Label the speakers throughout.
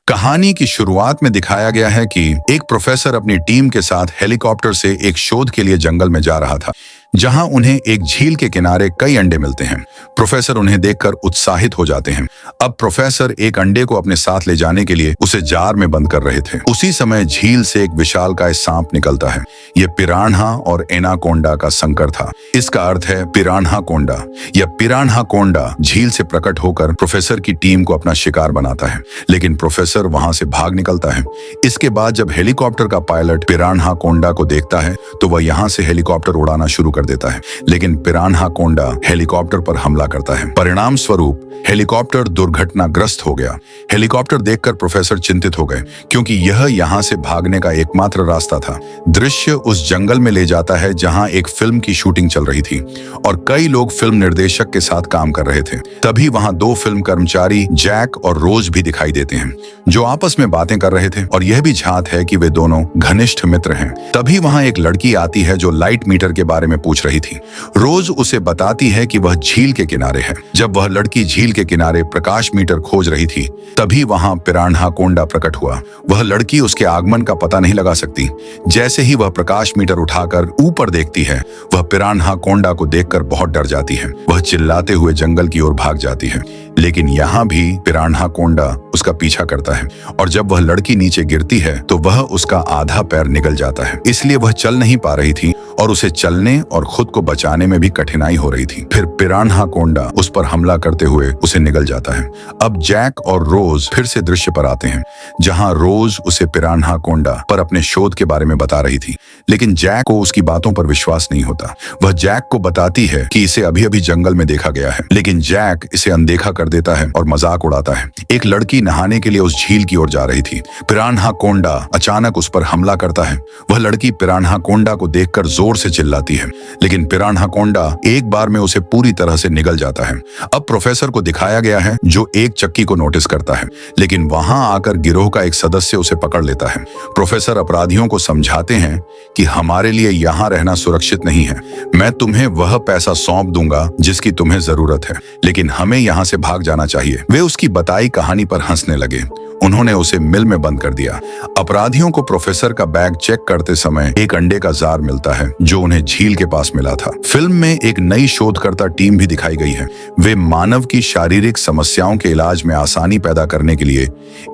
Speaker 1: कहानी की शुरुआत में दिखाया गया है कि एक प्रोफेसर अपनी टीम के साथ हेलीकॉप्टर से एक शोध के लिए जंगल में जा रहा था, जहां उन्हें एक झील के किनारे कई अंडे मिलते हैं। प्रोफेसर उन्हें देखकर उत्साहित हो जाते हैं। अब प्रोफेसर एक अंडे को अपने साथ ले जाने के लिए उसे जार में बंद कर रहे थे। उसी समय झील से एक विशालकाय सांप निकलता है। यह पिरान्हा और एनाकोंडा का संकर था। इसका अर्थ है पिरान्हा कोंडा। यह पिरान्हा कोंडा झील से प्रकट होकर प्रोफेसर की टीम को अपना शिकार बनाता है, लेकिन प्रोफेसर वहां से भाग निकलता है। इसके बाद जब हेलीकॉप्टर का पायलट पिरान्हा कोंडा को देखता है तो वह यहाँ से हेलीकॉप्टर उड़ाना शुरू कर देता है, लेकिन पिरान्हा कोंडा हेलीकॉप्टर पर हमला करता है। परिणाम स्वरूप हेलीकॉप्टर दुर्घटनाग्रस्त हो गया। हेलीकॉप्टर देखकर प्रोफेसर चिंतित हो गए, क्योंकि यह यहाँ से भागने का एकमात्र रास्ता था। दृश्य उस जंगल में ले जाता है जहाँ एक फिल्म की शूटिंग चल रही थी और कई लोग फिल्म निर्देशक के साथ काम कर रहे थे। तभी वहाँ दो फिल्म कर्मचारी जैक और रोज भी दिखाई देते हैं, जो आपस में बातें कर रहे थे और यह भी झात है कि वे दोनों घनिष्ठ मित्र हैं। तभी वहाँ एक लड़की आती है जो लाइट मीटर के बारे में पूछ रही थी। रोज उसे बताती है कि वह झील के किनारे है। जब वह लड़की झील के किनारे प्रकाश मीटर खोज रही थी, तभी वहां पिरान्हा कोंडा प्रकट हुआ। वह लड़की उसके आगमन का पता नहीं लगा सकती। जैसे ही वह प्रकाश मीटर उठाकर ऊपर देखती है, वह पिरान्हा कोंडा को देखकर बहुत डर जाती है। वह चिल्लाते हुए जंगल की ओर भाग जाती है, लेकिन यहाँ भी पिरान्हा कोंडा उसका पीछा करता है और जब वह लड़की नीचे गिरती है तो वह उसका आधा पैर निगल जाता है। इसलिए वह चल नहीं पा रही थी और उसे चलने और खुद को बचाने में भी कठिनाई हो रही थी। फिर पिरान्हा कोंडा उस पर हमला करते हुए उसे निगल जाता है। अब जैक और रोज फिर से दृश्य पर आते हैं, जहां रोज उसे पिरान्हा कोंडा पर अपने शोध के बारे में बता रही थी, लेकिन जैक को उसकी बातों पर विश्वास नहीं होता। वह जैक को बताती है कि इसे अभी अभी जंगल में देखा गया है, लेकिन जैक इसे अनदेखा कर देता है और मजाक उड़ाता है। एक लड़की नहाने के लिए उस झील की ओर जा रही थी। पिरान्हा कोंडा अचानक उस पर हमला करता है। वह लड़की पिरान्हा कोंडा को देखकर जोर से चिल्लाती है, लेकिन पिरान्हा कोंडा एक बार में उसे पूरी तरह से निगल जाता है। अब प्रोफेसर को दिखाया गया है, जो एक चक्की को नोटिस करता है, लेकिन वहां आकर गिरोह का एक सदस्य उसे पकड़ लेता है। प्रोफेसर अपराधियों को समझाते हैं कि हमारे लिए यहाँ रहना सुरक्षित नहीं है। मैं तुम्हें वह पैसा सौंप दूंगा जिसकी तुम्हें जरूरत है, लेकिन हमें यहाँ से भाग जाना चाहिए। वे उसकी बताई कहानी पर हंसने लगे। उन्होंने उसे मिल में बंद कर दिया। अपराधियों को प्रोफेसर का बैग चेक करते समय एक अंडे का जार मिलता है, जो उन्हें झील के पास मिला था। फिल्म में एक नई शोधकर्ता टीम भी दिखाई गई है। वे मानव की शारीरिक समस्याओं के इलाज में आसानी पैदा करने के लिए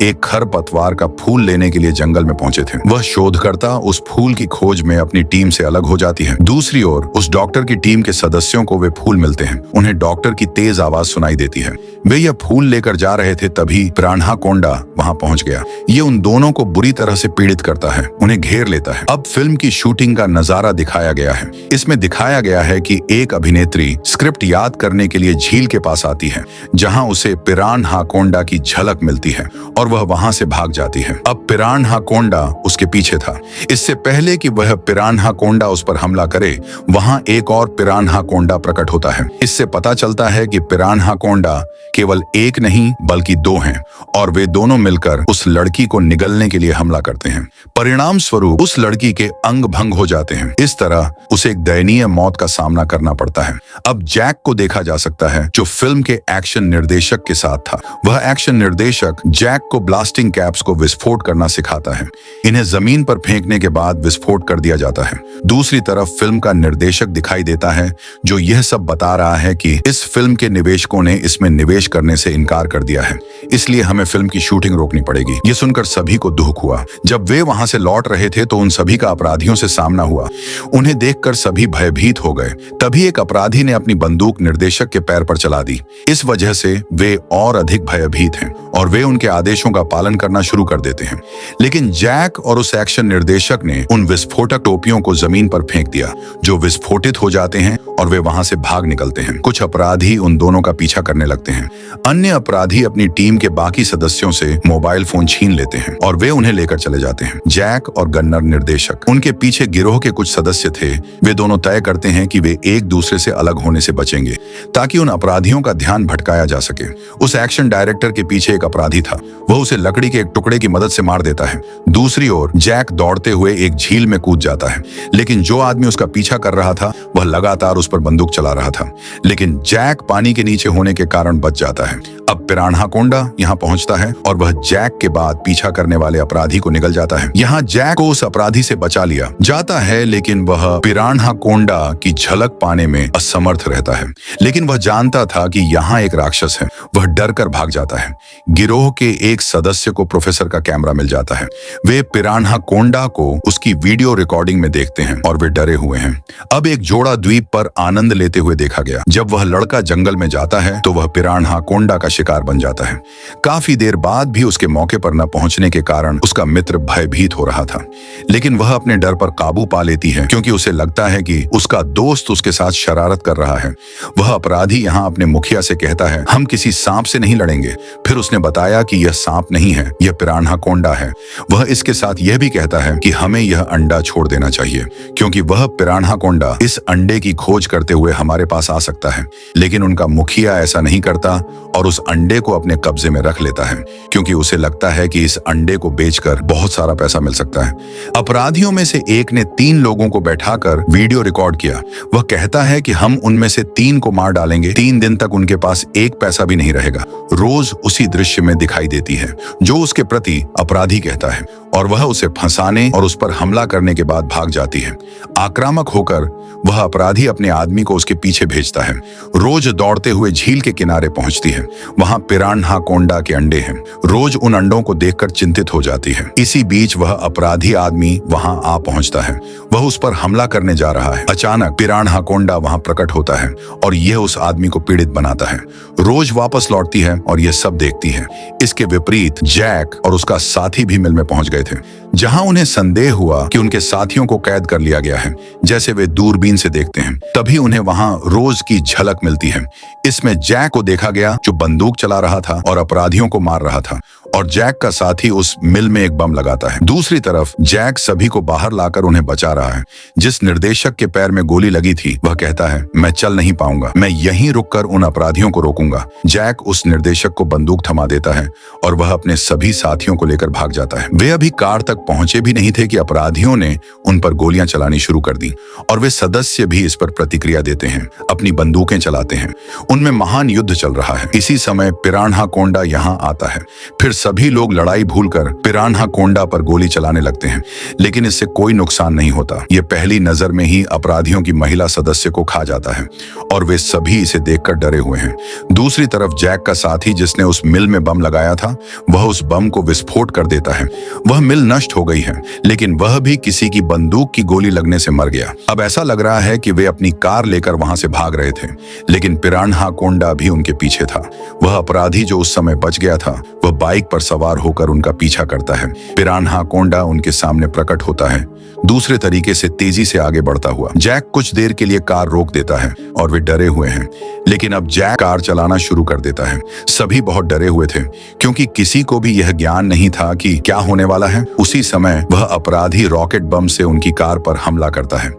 Speaker 1: एक खरपतवार का फूल लेने के लिए जंगल में पहुंचे थे। वह शोधकर्ता उस फूल की खोज में अपनी टीम से अलग हो जाती है। दूसरी ओर उस डॉक्टर की टीम के सदस्यों को वे फूल मिलते हैं। उन्हें डॉक्टर की तेज आवाज सुनाई देती है। वे यह फूल लेकर जा रहे थे, तभी पिरान्हा कोंडा वहां पहुंच गया। ये उन दोनों को बुरी तरह से पीड़ित करता है, उन्हें घेर लेता है। अब फिल्म की शूटिंग का नजारा दिखाया गया है। इसमें दिखाया गया है कि एक अभिनेत्री स्क्रिप्ट याद करने के लिए झील के पास आती है, जहां उसे पिरान्हा कोंडा की झलक मिलती है और वह वहां से भाग जाती है। अब पिरान्हा कोंडा उसके पीछे था। इससे पहले कि वह पिरान्हा कोंडा उस पर हमला करे, वहां एक और पिरान्हा कोंडा प्रकट होता है। इससे पता चलता है कि पिरान्हा कोंडा केवल एक नहीं बल्कि दो हैं और वे दोनों मिलकर उस लड़की को निगलने के लिए हमला करते हैं। परिणाम स्वरूप उस लड़की के अंग भंग हो जाते हैं। इस तरह उसे एक दयनीय मौत का सामना करना पड़ता है। अब जैक को देखा जा सकता है, जो फिल्म के एक्शन निर्देशक के साथ था। वह एक्शन निर्देशक जैक को ब्लास्टिंग कैप्स को विस्फोट करना सिखाता है। इन्हें जमीन पर फेंकने के बाद विस्फोट कर दिया जाता है। दूसरी तरफ फिल्म का निर्देशक दिखाई देता है, जो यह सब बता रहा है कि इस फिल्म के निवेशकों ने इसमें निवेश करने से इनकार कर दिया है, इसलिए हमें फिल्म की शूटिंग रोकनी पड़ेगी। ये सुनकर सभी को दुख हुआ। जब वे वहां से लौट रहे थे तो उन सभी का अपराधियों से सामना हुआ। उन्हें देखकर सभी भयभीत हो गए। तभी एक अपराधी ने अपनी बंदूक निर्देशक के पैर पर चला दी। इस वजह से वे और अधिक भयभीत हैं और वे उनके आदेशों का पालन करना शुरू कर देते हैं। लेकिन जैक और उस एक्शन निर्देशक ने उन विस्फोटक टोपियों को जमीन पर फेंक दिया, जो विस्फोटित हो जाते हैं और वे वहां से भाग निकलते हैं। कुछ अपराधी उन दोनों का पीछा करने लगते हैं। अन्य अपराधी अपनी टीम के बाकी सदस्यों से मोबाइल फोन छीन लेते हैं और वे उन्हें लेकर चले जाते हैं। जैक और गन्नर निर्देशक, उनके पीछे गिरोह के कुछ सदस्य थे। वे दोनों तय करते हैं कि वे एक दूसरे से अलग होने से बचेंगे, ताकि उन अपराधियों का ध्यान भटकाया जा सके। उस एक्शन डायरेक्टर के पीछे एक अपराधी था। वह उसे लकड़ी के एक टुकड़े की मदद से मार देता है। दूसरी ओर जैक दौड़ते हुए एक झील में कूद जाता है, लेकिन जो आदमी उसका पीछा कर रहा था वह लगातार उस पर बंदूक चला रहा था, लेकिन जैक पानी के नीचे होने के कारण बच जाता है। अब पिरान्हा कोंडा यहाँ पहुंचता है और वह जैक के बाद पीछा करने वाले अपराधी को निगल जाता है। यहाँ जैक को उस अपराधी से बचा लिया जाता है, लेकिन वह पिरान्हा कोंडा की झलक पाने में असमर्थ रहता है। लेकिन वह जानता था कि यहाँ एक राक्षस है। वह डर कर भाग जाता है। गिरोह के एक सदस्य को प्रोफेसर का कैमरा मिल जाता है। वे पिरान्हा कोंडा को उसकी वीडियो रिकॉर्डिंग में देखते हैं और वे डरे हुए हैं। अब एक जोड़ा द्वीप पर आनंद लेते हुए देखा गया। जब वह लड़का जंगल में जाता है तो वह पिरान्हा कोंडा का शिकार बन जाता है। काफी देर बाद भी उसके मौके पर न पहुंचने के कारण उसका मित्र भयभीत हो रहा था, लेकिन वह अपने डर पर काबू पा लेती है क्योंकि उसे लगता है कि उसका दोस्त उसके साथ शरारत कर रहा है। वह अपराधी यहाँ अपने मुखिया से कहता है, हम किसी सांप से नहीं लड़ेंगे। फिर उसने बताया कि यह सांप नहीं है, यह पिरान्हा कोंडा है। वह इसके साथ यह भी कहता है कि हमें यह अंडा छोड़ देना चाहिए क्योंकि वह पिरान्हा कोंडा इस अंडे की खोज करते हुए हमारे पास आ सकता है। लेकिन उनका मुखिया ऐसा नहीं करता और उस अंडे को अपने कब्जे में रख लेता है क्योंकि उसे लगता है कि इस अंडे को बेचकर बहुत सारा पैसा मिल सकता है। अपराधियों में से एक ने 3 लोगों को बैठाकर वीडियो रिकॉर्ड किया। वह कहता है कि हम उनमें से 3 को मार डालेंगे। 3 दिन तक उनके पास एक पैसा भी नहीं रहेगा। रोज उसी दृश्य में दिखाई देती है जो उसके प्रति अपराधी कहता है और वह उसे फंसाने और उस पर हमला करने के बाद भाग जाती है। आक्रामक होकर वह अपराधी अपने आदमी को उसके पीछे भेजता है। रोज दौड़ते हुए झील के किनारे पहुंचती है। वहां पिरान्हा कोंडा के अंडे हैं। रोज उन अंडों को देखकर चिंतित हो जाती है। इसी बीच वह अपराधी आदमी वहां आ पहुंचता है। वह उस पर हमला करने जा रहा है। अचानक पिरान्हा कोंडा वहां प्रकट होता है और यह उस आदमी को पीड़ित बनाता है। रोज वापस लौटती है और यह सब देखती है। इसके विपरीत जैक और उसका साथी भी मिल में पहुंच गए थे, जहां उन्हें संदेह हुआ कि उनके साथियों को कैद कर लिया गया है। जैसे वे दूरबीन से देखते हैं, तभी उन्हें वहां रोज की झलक मिलती है। इसमें जैक को देखा गया जो बंदूक चला रहा था और अपराधियों को मार रहा था, और जैक का साथी उस मिल में एक बम लगाता है। दूसरी तरफ जैक सभी को बाहर लाकर उन्हें बचा रहा है। जिस निर्देशक के पैर में गोली लगी थी वह कहता है, मैं चल नहीं पाऊंगा, मैं यहीं रुककर उन अपराधियों को रोकूंगा। जैक उस निर्देशक को बंदूक थमा देता है और वह अपने सभी साथियों को लेकर भाग जाता है। वे अभी कार तक पहुंचे भी नहीं थे कि अपराधियों ने उन पर गोलियां चलानी शुरू कर दी और वे सदस्य भी इस पर प्रतिक्रिया देते हैं, अपनी बंदूकें चलाते हैं। उनमें महान युद्ध चल रहा है। इसी समय पिरान्हा कोंडा यहाँ आता है। फिर सभी लोग लड़ाई भूलकर पिरान्हा कोंडा पर गोली चलाने लगते हैं, लेकिन इससे कोई नुकसान नहीं होता। ये पहली नजर में ही अपराधियों की महिला सदस्य को खा जाता है और वे सभी इसे देखकर डरे हुए हैं। दूसरी तरफ जैक का साथी जिसने उस मिल में बम लगाया था, वह उस बम को विस्फोट कर देता है। वह मिल नष्ट हो गई है, लेकिन वह भी किसी की बंदूक की गोली लगने से मर गया। अब ऐसा लग रहा है कि वे अपनी कार लेकर वहां से भाग रहे थे, लेकिन पिरान्हा कोंडा भी उनके पीछे था। वह अपराधी जो उस समय बच गया था, वह बाइक पर सवार होकर उनका पीछा करता है। पिरान्हा कोंडा उनके सामने प्रकट होता है, दूसरे तरीके से तेजी से आगे बढ़ता हुआ। जैक कुछ देर के लिए कार रोक देता है और वे डरे हुए हैं, लेकिन अब जैक कार चलाना शुरू कर देता है। सभी बहुत डरे हुए थे क्योंकि किसी को भी यह ज्ञान नहीं था कि क्या होने वाला है। उसी समय वह अपराधी रॉकेट बम से उनकी कार पर हमला करता है।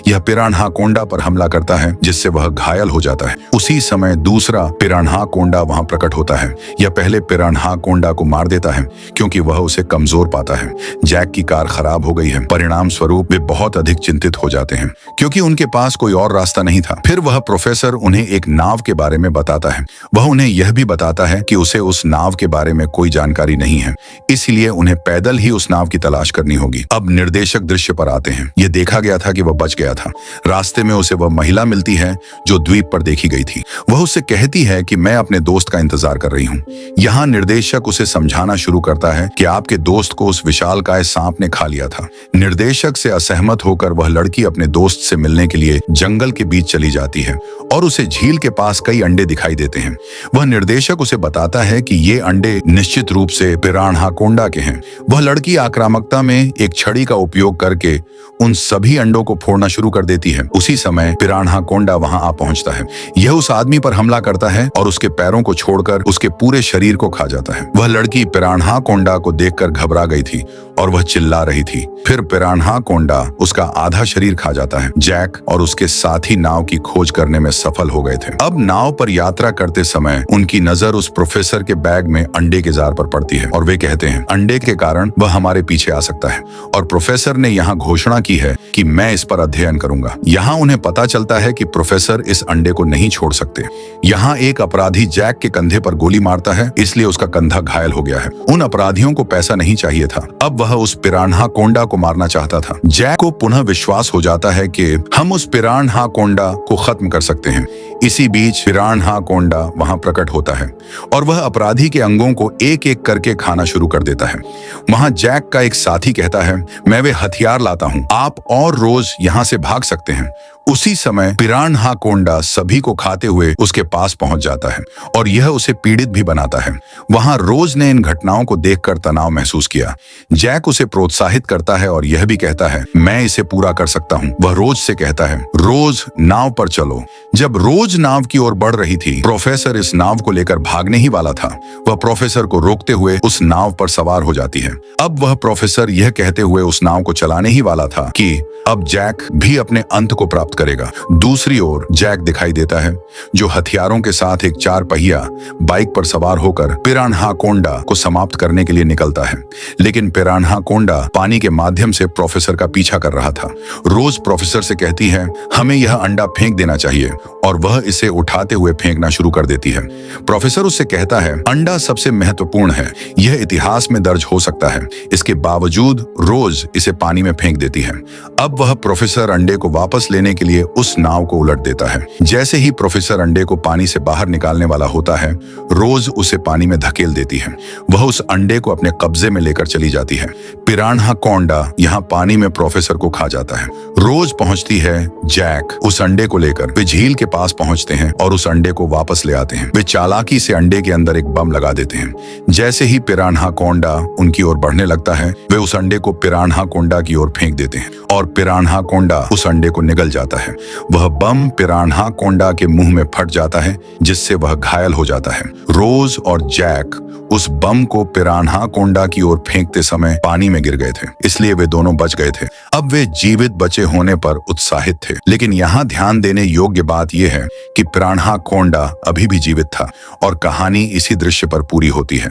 Speaker 1: यह पिरान्हा कोंडा पर हमला करता है, जिससे वह घायल हो जाता है। उसी समय दूसरा पिरान्हा कोंडा वहां प्रकट होता है। यह पहले पिरान्हा कोंडा को मार देता है क्योंकि वह उसे कमजोर पाता है। जैक की कार खराब हो गई है। परिणाम स्वरूप वे बहुत अधिक चिंतित हो जाते हैं क्योंकि उनके पास कोई और रास्ता नहीं था। फिर वह प्रोफेसर उन्हें एक नाव के बारे में बताता है। वह उन्हें यह भी बताता है कि उसे उस नाव के बारे में कोई जानकारी नहीं है, इसलिए उन्हें पैदल ही उस नाव की तलाश करनी होगी। अब निर्देशक दृश्य पर आते हैं। यह देखा गया था कि वह बच गया था। रास्ते में उसे वह महिला मिलती है जो द्वीप पर देखी गई थी। वह उससे कहती है कि मैं अपने दोस्त का इंतजार कर रही हूँ। यहाँ निर्देशक उसे समझाना शुरू करता है कि आपके दोस्त को उस विशालकाय सांप ने खा लिया था। निर्देशक से असहमत होकर वह लड़की अपने दोस्त से मिलने के लिए जंगल के बीच चली जाती है और उसे झील के पास कई अंडे दिखाई देते हैं। वह निर्देशक उसे बताता है कि ये अंडे निश्चित रूप से पिरान्हा कोंडा के हैं। वह लड़की आक्रामकता में एक छड़ी का उपयोग करके उन सभी अंडों को फोड़ना शुरू कर देती है। उसी समय पिरान्हा कोंडा वहां आ पहुंचता है। यह उस आदमी पर हमला करता है और उसके पैरों को छोड़कर उसके पूरे शरीर को खा जाता है। वह लड़की पिरान्हा कोंडा को देखकर घबरा गई थी और वह चिल्ला रही थी। फिर पिरान्हा कोंडा उसका आधा शरीर खा जाता है। जैक और उसके साथी नाव की खोज करने में सफल हो गए थे। अब नाव पर यात्रा करते समय उनकी नजर उस प्रोफेसर के बैग में अंडे के जार पर पड़ती है और वे कहते हैं, अंडे के कारण वह हमारे पीछे आ सकता है और प्रोफेसर ने यहाँ घोषणा की है कि मैं इस पर अध्ययन करूंगा। यहाँ उन्हें पता चलता है कि प्रोफेसर इस अंडे को नहीं छोड़ सकते। यहाँ एक अपराधी जैक के कंधे पर गोली मारता है, इसलिए उसका कंधा घायल हो गया है। उन अपराधियों को पैसा नहीं चाहिए था, अब वह उस पिरान्हा कोंडा को मारना चाहता था। जैक को पुनः विश्वास हो जाता है कि हम उस पिरान्हा कोंडा को खत्म कर सकते हैं। इसी बीच पिरान्हा कोंडा वहां प्रकट होता है और वह अपराधी के अंगों को एक एक करके खाना शुरू कर देता है। वहां जैक का एक साथी कहता है, मैं वे हथियार लाता हूं, आप और रोज यहां से भाग सकते हैं। उसी समय पिरान्हा कोंडा सभी को खाते हुए उसके पास पहुंच जाता है और यह उसे पीड़ित भी बनाता है। वहां रोज ने इन घटनाओं को देखकर तनाव महसूस किया। जैक उसे प्रोत्साहित करता है और यह भी कहता है, मैं इसे पूरा कर सकता हूं। वह रोज से कहता है, रोज नाव पर चलो। जब रोज नाव की ओर बढ़ रही थी, प्रोफेसर इस नाव को लेकर भागने ही वाला था। वह प्रोफेसर को रोकते हुए उस नाव पर सवार हो जाती है। अब वह प्रोफेसर यह कहते हुए उस नाव को चलाने ही वाला था कि अब जैक भी अपने अंत को प्राप्त करेगा। दूसरी ओर जैक दिखाई देता है, जो हथियारों के साथ एक 4 पहिया बाइक पर सवार होकर पिरान्हा कोंडा को समाप्त करने के लिए निकलता है। लेकिन पिरान्हा कोंडा पानी के माध्यम से प्रोफेसर का पीछा कर रहा था। रोज प्रोफेसर से कहती है, हमें यह अंडा फेंक देना चाहिए, और वह इसे उठाते हुए फेंकना शुरू कर देती है। प्रोफेसर उससे कहता है, अंडा सबसे महत्वपूर्ण है, यह इतिहास में दर्ज हो सकता है। इसके बावजूद रोज इसे पानी में फेंक देती है। अब वह प्रोफेसर अंडे को वापस लेने के लिए उस नाव को उलट देता है। जैसे ही प्रोफेसर अंडे को पानी से बाहर निकालने वाला होता है, रोज उसे पानी में धकेल देती है। वह उस अंडे को अपने कब्जे में लेकर चली जाती है। पिरान्हा कोंडा यहाँ पानी में प्रोफेसर को खा जाता है। रोज पहुंचती है जैक उस अंडे को लेकर। वे झील के पास पहुंचते हैं और उस अंडे को वापस ले आते हैं। वे चालाकी से अंडे के अंदर एक बम लगा देते हैं। जैसे ही पिरान्हा कोंडा उनकी ओर बढ़ने लगता है, वे उस अंडे को पिरान्हा कोंडा की ओर फेंक देते हैं और पिरान्हा कोंडा उस अंडे को निगल जाता है। वह बम पिरान्हा कोंडा के मुंह में फट जाता है, जिससे वह घायल हो जाता है। रोज और जैक उस बम को पिरान्हा कोंडा की ओर फेंकते समय पानी में गिर गए थे, इसलिए वे दोनों बच गए थे। अब वे जीवित बचे होने पर उत्साहित थे। लेकिन यहाँ ध्यान देने योग्य बात यह है कि पिरान्हा कोंडा अभी भी जीवित था और कहानी इसी दृश्य पर पूरी होती है।